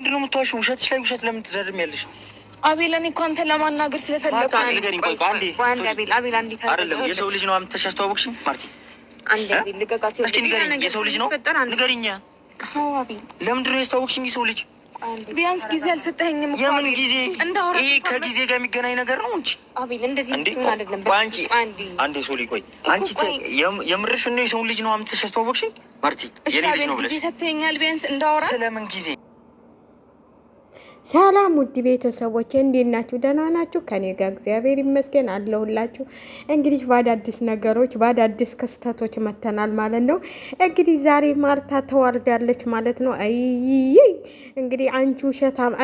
ምንድነው የምትዋሺው? ውሸትሽ ላይ ውሸት ለምን ትደርሚያለሽ? አቤል እኔ እኮ አንተን ለማናገር ስለፈለኩ አይደለም። የሰው ልጅ ነው አምጥተሽ ያስተዋወቅሽኝ ማርቲ። እስኪ ንገሪኝ፣ የሰው ልጅ ነው ንገሪኝ። ለምንድን ነው ያስተዋወቅሽኝ የሰው ልጅ? ቢያንስ ጊዜ አልሰጠኸኝም እኮ። የምን ጊዜ? ይሄ ከጊዜ ጋር የሚገናኝ ነገር ነው እንጂ አንዴ ሶሊ ቆይ፣ አንቺ የምርሽን ነው የሰው ልጅ ነው አምጥተሽ ያስተዋወቅሽኝ ማርቲ? የኔ ልጅ ነው ብለሽ ጊዜ ሰጠኸኛል ቢያንስ እንዳወራ። ስለምን ጊዜ? ሰላም ውድ ቤተሰቦች እንዴት ናችሁ? ደህና ናችሁ? ከኔ ጋር እግዚአብሔር ይመስገን አለሁላችሁ። እንግዲህ በአዳዲስ ነገሮች በአዳዲስ ክስተቶች መተናል ማለት ነው። እንግዲህ ዛሬ ማርታ ተዋርዳለች ማለት ነው። አይ እንግዲህ አንቺ ውሸታም፣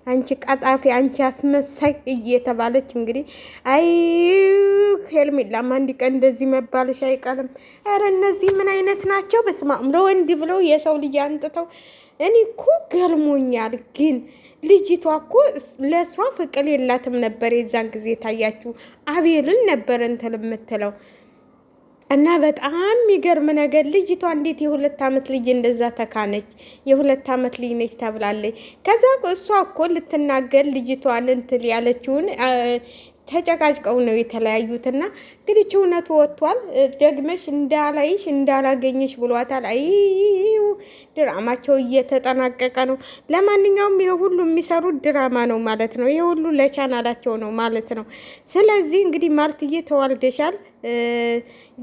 አንቺ ቀጣፊ፣ አንቺ አስመሳይ እየተባለች እንግዲህ አይ ሄርሜላም አንድ ቀን እንደዚህ መባልሽ አይቀርም። ኧረ እነዚህ ምን አይነት ናቸው? በስመ አብ ለወንድ ብለው የሰው ልጅ አንጥተው እኔ እኮ ገርሞኛል። ግን ልጅቷ እኮ ለእሷ ፍቅር የላትም ነበር። የዛን ጊዜ ታያችሁ አቤልን ነበር እንትን የምትለው እና በጣም የሚገርም ነገር ልጅቷ እንዴት የ2 ዓመት ልጅ እንደዛ ተካነች? የ2 ዓመት ልጅ ነች ተብላለች። ከዛ እሷ እኮ ልትናገር ልጅቷን እንትን ያለችውን ተጨቃጭቀው ነው የተለያዩትና እንግዲህ እውነቱ ወጥቷል። ደግመሽ እንዳላይሽ እንዳላገኘሽ ብሏታል። አይ ድራማቸው እየተጠናቀቀ ነው። ለማንኛውም ይሄ ሁሉ የሚሰሩት ድራማ ነው ማለት ነው። ይሄ ሁሉ ለቻናላቸው ነው ማለት ነው። ስለዚህ እንግዲህ ማርትዬ ተዋርደሻል።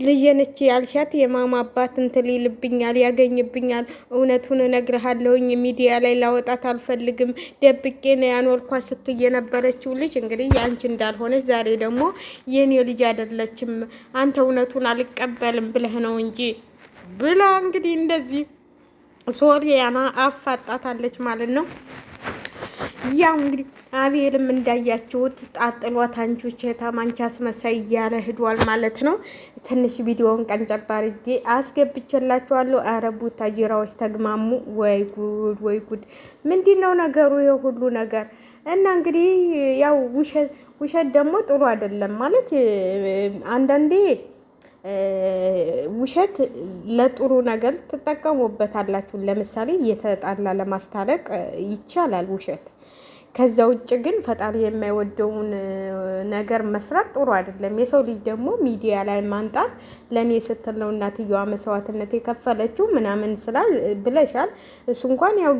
ልጄነች ያልሻት የማማ አባት እንትን ይልብኛል፣ ያገኝብኛል፣ እውነቱን እነግርሃለሁኝ ሚዲያ ላይ ላወጣት አልፈልግም፣ ደብቄ ነው ያኖርኳት ስትይ የነበረችው ልጅ እንግዲህ ያንቺ እንዳልሆነች ዛሬ ደግሞ የኔ ልጅ አይደለችም አንተ እውነቱን አልቀበልም ብለህ ነው እንጂ ብላ እንግዲህ እንደዚህ ሶሊያና አፋጣታለች ማለት ነው። ያው እንግዲህ አቤልም እንዳያችሁት ጣጥሏት አንቺ ታማንቻ አስመሳይ እያለ ሂዷል ማለት ነው። ትንሽ ቪዲዮውን ቀንጨብ አድርጌ አስገብቼላችኋለሁ። ኧረ ቡታጅራዎች ተግማሙ። ወይ ጉድ ወይ ጉድ! ምንድነው ነገሩ? ይሄ ሁሉ ነገር እና እንግዲህ ያው ውሸት ደግሞ ጥሩ አይደለም ማለት አንዳንዴ ውሸት ለጥሩ ነገር ትጠቀሙበታላችሁ። ለምሳሌ እየተጣላ ለማስታረቅ ይቻላል ውሸት። ከዛ ውጭ ግን ፈጣሪ የማይወደውን ነገር መስራት ጥሩ አይደለም። የሰው ልጅ ደግሞ ሚዲያ ላይ ማንጣት ለኔ ስትል ነው እናትየዋ መስዋዕትነት የከፈለችው ምናምን ስላል ብለሻል። እሱ እንኳን ያው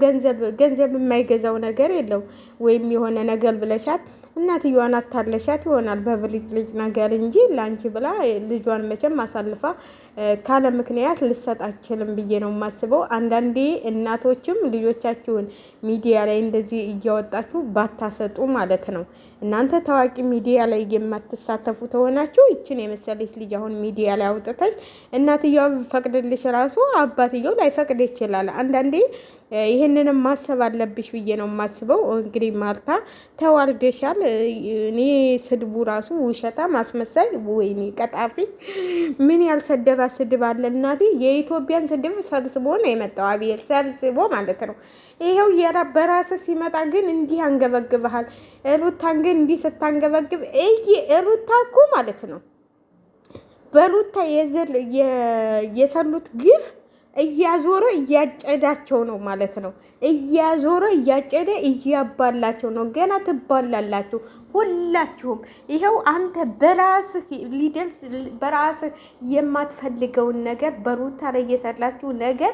ገንዘብ የማይገዛው ነገር የለው ወይም የሆነ ነገር ብለሻት እናትየዋን አታለሻት ይሆናል በብልጭ ልጅ ነገር እንጂ ላንቺ ብላ ልጇን መቼም አሳልፋ ካለ ምክንያት ልሰጥ አችልም ብዬ ነው የማስበው። አንዳንዴ እናቶችም ልጆቻችሁን ሚዲያ ላይ እንደዚህ እያወጣችሁ ባታሰጡ ማለት ነው። እናንተ ታዋቂ ሚዲያ ላይ የማትሳተፉ ተሆናችሁ ይችን የመሰለች ልጅ አሁን ሚዲያ ላይ አውጥተሽ እናትየው ፈቅድልሽ ራሱ አባትየው ላይፈቅድ ይችላል። አንዳንዴ ይሄንንም ማሰብ አለብሽ ብዬ ነው የማስበው። እንግዲህ ማርታ ተዋርደሻል። እኔ ስድቡ ራሱ ውሸታ ማስመሳይ፣ ወይኔ ቀጣፊ ምን ያልሰደባ ስድብ አለ እናቴ። የኢትዮጵያን ስድብ ሰብስቦ ነው የመጣው አቤል ሰብስቦ ማለት ነው። ይሄው በራስ ሲመጣ ግን እንዲህ አንገበግበሃል። ሩታን ግን እንዲህ ስታንገበግብ ሩታ እኮ ማለት ነው በሩታ የሰሉት ግፍ እያዞረ እያጨዳቸው ነው ማለት ነው። እያዞረ እያጨደ እያባላቸው ነው። ገና ትባላላችሁ ሁላችሁም። ይኸው አንተ በራስህ ሊደርስ በራስህ የማትፈልገውን ነገር በሩታ ላይ እየሰራችሁ ነገር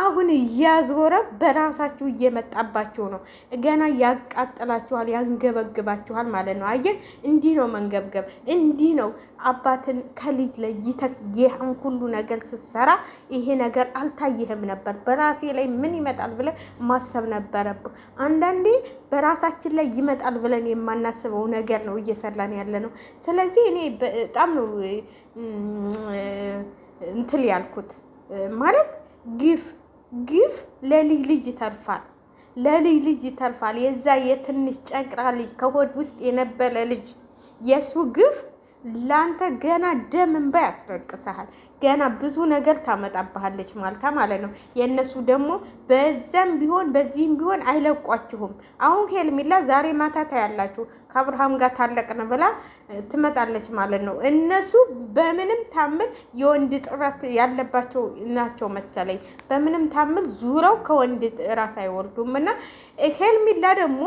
አሁን እያዞረ በራሳችሁ እየመጣባችሁ ነው። ገና ያቃጥላችኋል፣ ያንገበግባችኋል ማለት ነው። አየህ፣ እንዲህ ነው መንገብገብ፣ እንዲህ ነው አባትን ከልጅ ላይ ይሄን ሁሉ ነገር ስትሰራ ይሄ ነገር አልታየህም ነበር። በራሴ ላይ ምን ይመጣል ብለን ማሰብ ነበረብህ። አንዳንዴ በራሳችን ላይ ይመጣል ብለን የማናስበው ነገር ነው እየሰራን ያለ ነው። ስለዚህ እኔ በጣም ነው እንትን ያልኩት ማለት ግፍ ለልጅ ልጅ ይተርፋል፣ ለልጅ ልጅ ይተርፋል። የዛ የትንሽ ጨቅራ ልጅ ከሆድ ውስጥ የነበረ ልጅ የሱ ግፍ ላንተ ገና ደም እንባ ያስረቅሰሃል። ገና ብዙ ነገር ታመጣባለች ማለት ነው። የእነሱ ደግሞ በዛም ቢሆን በዚህም ቢሆን አይለቋችሁም። አሁን ሄርሜላ ዛሬ ማታ ታያላችሁ ከአብርሃም ጋር ታለቅን ብላ ትመጣለች ማለት ነው። እነሱ በምንም ታምል የወንድ ጥረት ያለባቸው ናቸው መሰለኝ። በምንም ታምል ዙረው ከወንድ ራስ አይወርዱም። እና ሄርሜላ ደግሞ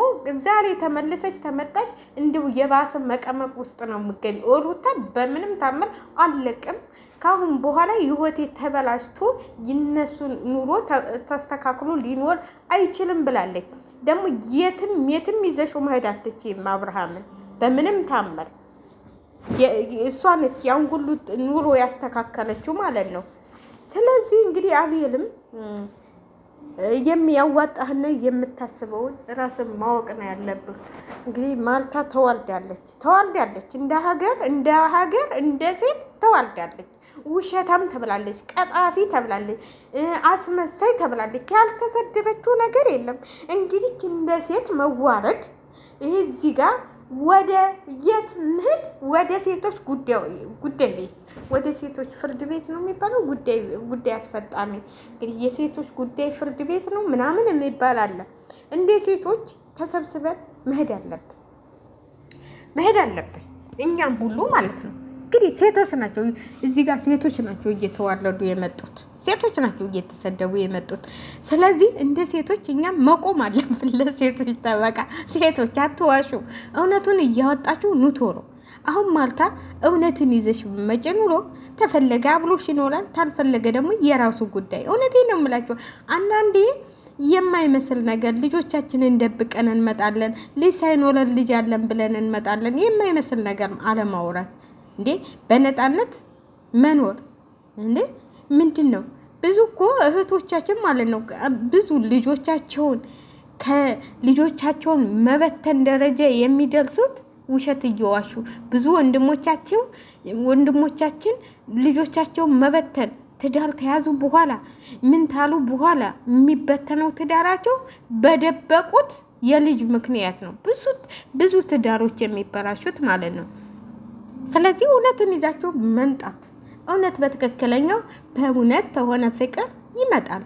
ዛሬ ተመልሰች ተመጣች እንዲሁ የባሰ መቀመቅ ውስጥ ነው የምገኘው። ሩታ በምንም ታምል አለቅም ካሁን በኋላ ህይወቴ ተበላሽቶ ይነሱን ኑሮ ተስተካክሎ ሊኖር አይችልም ብላለች። ደግሞ የትም ይዘሽው መሄድ አትችይም አብርሃምን በምንም ታመር። እሷ ነች ያን ሁሉ ኑሮ ያስተካከለችው ማለት ነው። ስለዚህ እንግዲህ አቤልም የሚያዋጣህና የምታስበውን ራስን ማወቅ ነው ያለብህ። እንግዲህ ማልታ ተዋልዳለች እንደ ሀገር እንደ ሴት ተዋልዳለች። ውሸታም ተብላለች፣ ቀጣፊ ተብላለች፣ አስመሳይ ተብላለች። ያልተሰደበችው ነገር የለም። እንግዲህ እንደ ሴት መዋረድ ይሄ እዚህ ጋር ወደ የት እንሂድ? ወደ ሴቶች ጉዳይ ቤት፣ ወደ ሴቶች ፍርድ ቤት ነው የሚባለው። ጉዳይ አስፈጣሚ እንግዲህ የሴቶች ጉዳይ ፍርድ ቤት ነው ምናምን የሚባል አለ። እንደ ሴቶች ተሰብስበን መሄድ አለብን እኛም ሁሉ ማለት ነው። እንግዲህ ሴቶች ናቸው እዚህ ጋር ሴቶች ናቸው እየተዋረዱ የመጡት፣ ሴቶች ናቸው እየተሰደቡ የመጡት። ስለዚህ እንደ ሴቶች እኛም መቆም አለብን። ለሴቶች ጠበቃ ሴቶች አትዋሹ፣ እውነቱን እያወጣችሁ ኑቶሮ። አሁን ማልታ እውነትን ይዘሽ መጪ ኑሮ ተፈለገ አብሎሽ ይኖራል፣ ታልፈለገ ደግሞ የራሱ ጉዳይ። እውነቴን ነው የምላቸው። አንዳንዴ የማይመስል ነገር ልጆቻችንን ደብቀን እንመጣለን። ልጅ ሳይኖረን ልጅ አለን ብለን እንመጣለን። የማይመስል ነገር አለማውራት እንዴ በነፃነት መኖር እንዴ ምንድን ነው? ብዙ እኮ እህቶቻችን ማለት ነው ብዙ ልጆቻቸውን መበተን ደረጃ የሚደርሱት ውሸት እየዋሹ። ብዙ ወንድሞቻችን ልጆቻቸውን መበተን ትዳር ተያዙ በኋላ ምን ታሉ በኋላ የሚበተነው ትዳራቸው በደበቁት የልጅ ምክንያት ነው። ብዙ ትዳሮች የሚበላሹት ማለት ነው። ስለዚህ እውነትን ይዛችሁ መንጣት፣ እውነት በትክክለኛው በእውነት ተሆነ ፍቅር ይመጣል።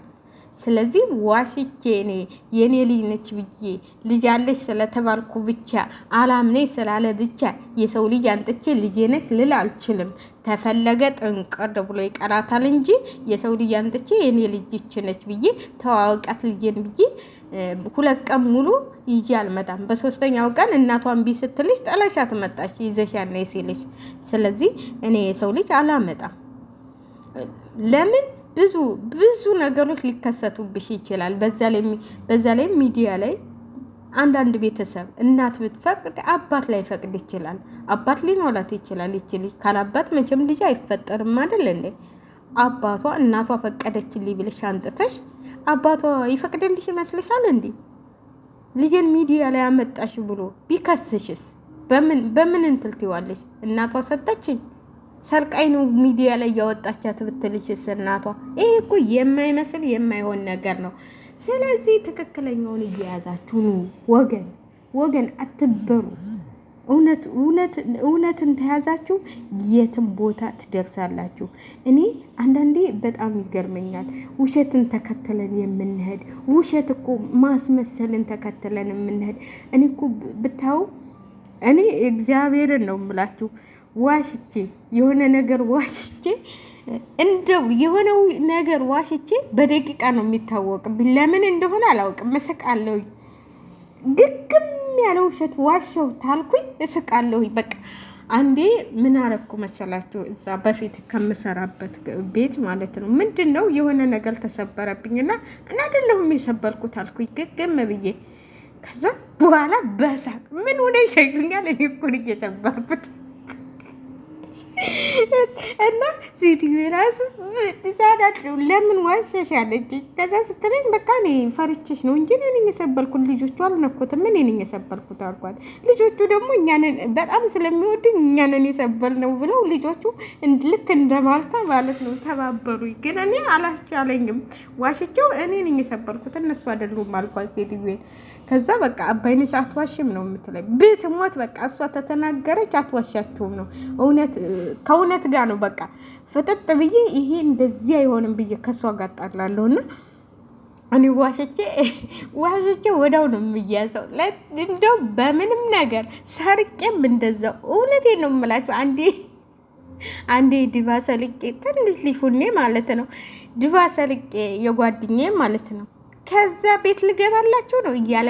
ስለዚህ ዋሽቼ እኔ የኔ ልጅ ነች ብዬ ልጅ አለች ስለተባልኩ ብቻ አላምኔ ስላለ ብቻ የሰው ልጅ አንጥቼ ልጄ ነች ልል አልችልም። ተፈለገ ጥንቅር ብሎ ይቀራታል እንጂ የሰው ልጅ አንጥቼ የኔ ልጅ ነች ብዬ ተዋወቃት ልጄን ብዬ 2 ቀን ሙሉ ይዤ አልመጣም። በሶስተኛው ቀን እናቷን ቢ ስትልሽ ጠላሻት መጣች ይዘሻና ሲልሽ። ስለዚህ እኔ የሰው ልጅ አላመጣም። ለምን ብዙ ነገሮች ሊከሰቱብሽ ይችላል። በዛ ላይ ሚዲያ ላይ አንዳንድ ቤተሰብ እናት ብትፈቅድ አባት ላይ ፈቅድ ይችላል። አባት ሊኖራት ይችላል። ይችላል ካላባት መቼም ልጅ አይፈጠርም አይደል እንዴ? አባቷ እናቷ ፈቀደችልኝ ብለሽ አንጥተሽ አባቷ ይፈቅድልሽ ይመስልሻል እንዴ? ልጅን ሚዲያ ላይ አመጣሽ ብሎ ቢከስሽስ በምን እንትልትዋለሽ? እናቷ ሰጠችኝ ሰርቃይ ነው ሚዲያ ላይ ያወጣቻት ብትልሽስ እናቷ? ይሄ እኮ የማይመስል የማይሆን ነገር ነው። ስለዚህ ትክክለኛውን እየያዛችሁ ነው ወገን አትበሩ። እውነትን ተያዛችሁ የትም ቦታ ትደርሳላችሁ። እኔ አንዳንዴ በጣም ይገርመኛል። ውሸትን ተከተለን የምንሄድ ውሸት እኮ ማስመሰልን ተከተለን የምንሄድ እኔ እኮ ብታው እኔ እግዚአብሔርን ነው የምላችሁ ዋሽቼ የሆነ ነገር ዋሽቼ እንደው የሆነው ነገር ዋሽቼ በደቂቃ ነው የሚታወቅብኝ። ለምን እንደሆነ አላውቅም። እስቃለሁ። ግግም ያለ ውሸት ዋሸው ታልኩኝ እስቃለሁ። በቃ አንዴ ምን አረኩ መሰላችሁ? እዛ በፊት ከምሰራበት ቤት ማለት ነው ምንድነው የሆነ ነገር ተሰበረብኝና እና አይደለሁም የሰበርኩት አልኩኝ ግግም ብዬ። ከዛ በኋላ በሳቅ ምን ሆነ ይሸኙኛል። እኔ እኮ ነው የሰበርኩት እና ሴትዮ ራሱ ዛዳት ለምን ዋሸሽ አለች። ከዛ ስትለኝ በቃ እኔ ፈርቼሽ ነው እንጂ እኔ ነኝ የሰበርኩት፣ ልጆቹ አልነኩትም፣ እኔ ነኝ የሰበርኩት አልኳት። ልጆቹ ደግሞ እኛንን በጣም ስለሚወዱኝ እኛንን የሰበርነው ብለው ልጆቹ ልክ እንደማልታ ማለት ነው ተባበሩኝ። ግን እኔ አላስቻለኝም። ዋሽቸው እኔ ነኝ የሰበርኩት እነሱ አይደሉም አልኳት ሴትዮን። ከዛ በቃ አባይነሽ አትዋሽም ነው የምትለኝ። ብትሞት በቃ እሷ ተተናገረች አትዋሻችሁም ነው እውነት ከእውነት ጋር ነው በቃ ፍጥጥ ብዬ ይሄ እንደዚህ አይሆንም ብዬ ከሷ ጋር ጣላለሁና እኔ ዋሽቼ ወዳው ነው የሚያዘው። እንደው በምንም ነገር ሰርቄም እንደዛው እውነቴን ነው የምላችሁ። አንዴ ዲቫ ሰልቄ ትንሽ ሊፉኔ ማለት ነው ዲቫ ሰልቄ የጓደኛዬ ማለት ነው ከዛ ቤት ልገባላችሁ ነው እያለ